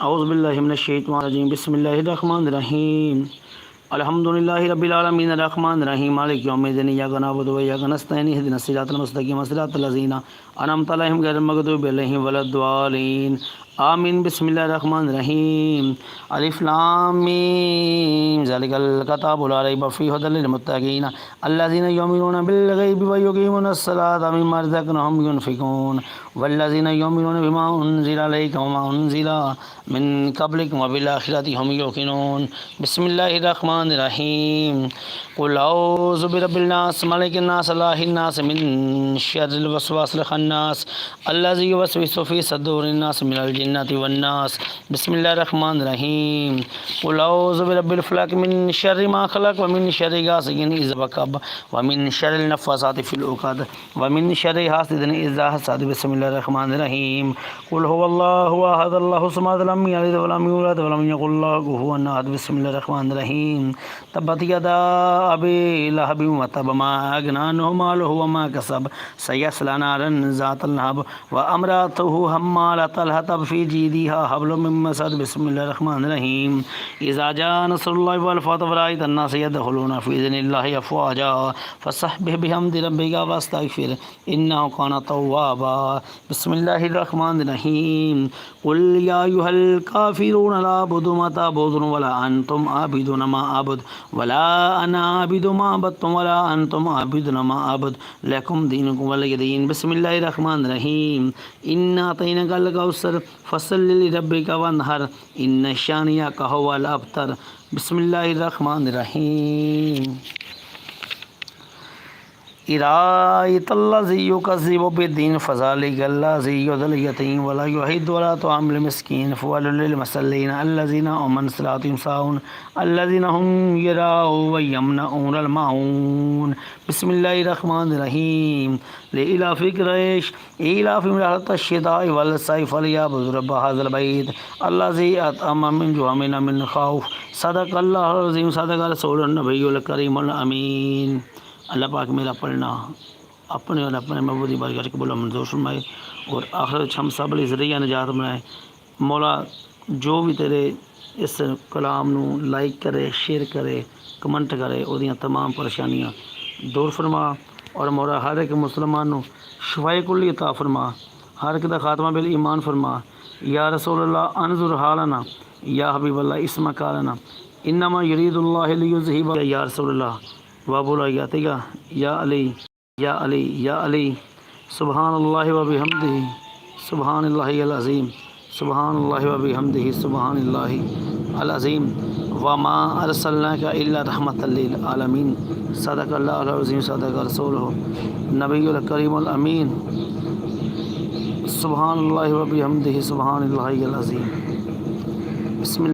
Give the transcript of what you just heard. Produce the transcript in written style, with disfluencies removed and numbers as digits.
اعوذ باللہ من الشیطان الرجیم بسم اللہ الرحمن الرحیم الحمد للہ رب العالمین الرحمن الرحیم مالک یوم الدین ایاک نعبد و ایاک نستعین اہدنا الصراط المستقیم صراط الذین انعمت علیہم غیر المغضوب علیہم ولا الضالین آمین بسم اللہ الرحمن الرحیم الف لام میم ذالک الکتاب لا ریب فیہ ھدی للمتقین الذین یؤمنون بالغیب ویقیمون الصلاۃ ومما رزقناہم ینفقون والذین یؤمنون بما انزل الیک وما انزل من قبلک وبالآخرۃ ھم یوقنون بسم اللہ الرحمن الرحیم قل اعوذ برب الناس ملک الناس الہ الناس من شر الوسواس الخناس الذی یوسوس فی صدور الناس من الجنۃ والناس بسم اللہ الرحمن الرحیم قل اعوذ برب الفلق من شر ما خلق ومن شر غاسق اذا وقب ومن شر النفاثات فی العقد ومن شر حاسد اذا حسد بسم اللہ الرحمن الرحیم قل هو اللہ احد اللہ الصمد لم یلد ولم یولد ولم یکن له کفوا احد بسم اللہ الرحمن الرحیم تبت یدا ابی لہب وتب ما اغنی عنہ مالہ وما کسب سیصلی نارا ذات لہب وامرأته حمالۃ الحطب فی جیدها حبل من مسد بسم اللہ الرحمن الرحیم اذا جاء نصر اللہ والفتح ورأیت الناس يدخلون فی دین اللہ افواجا فسبح بحمد ربک واستغفر انہ کان توابا بسم اللہ الرحمن الرحیم قل یا ایھا الکافرون لا اعبد ما تعبدون ولا انتم عابدون ما اعبد ولا انا عابد ما عبدتم ولا انتم عابدون ما اعبد لکم دینکم ولی دین بسم اللہ الرحمن الرحیم انا اعطیناک الکوثر فصل لربک وانحر ان شانئک ھو الابتر بسم اللہ الرحمن الرحیم ارائیت الذی یکذب بالدین فذلک الذی یدعو الیتیم ولا یحض علی طعام المسکین فویل للمصلین الذین هم عن صلاتهم ساہون الذین هم یراؤون ویمنعون الماعون بسم اللہ الرحمن الرحیم لإلاف قریش ایلافہم رحلۃ الشتاء والصیف فلیعبدوا رب ھذا البیت الذی اطعمهم من جوع وآمنهم من خوف صدق اللہ العظیم صدق رسول النبی الکریم الامین۔ اللہ پاک میرا پڑھنا اپنے اور اپنے محبوب بارگاہ سے قبول و منظور فرمائے اور آخرت ہم سب لئے ذریعہ نجات بنائے۔ مولا جو بھی تیرے اس کلام نو لائک کرے، شیئر کرے، کمنٹ کرے وہ تمام پریشانیاں دور فرما اور مولا ہر ایک مسلمان نو شفائے کلی عطا فرما، ہر ایک دا خاتمہ بالایمان فرما۔ یا رسول اللہ انظر حالنا، یا حبیب اللہ اسمع قالنا، انما یرید اللہ لیذہب یا رسول اللہ وابولا یاتگا یا علی یا علی یا علی سبحان اللہ و بحمدہ سبحان اللہ العظیم سبحان اللہ و بحمدہ سبحان اللہ العظیم وما ارسلناک الا رحمۃ للعالمین صدق اللہ العظیم صدق رسولہ نبی الکریم الامین سبحان اللہ و بحمدہ سبحان اللہ العظیم۔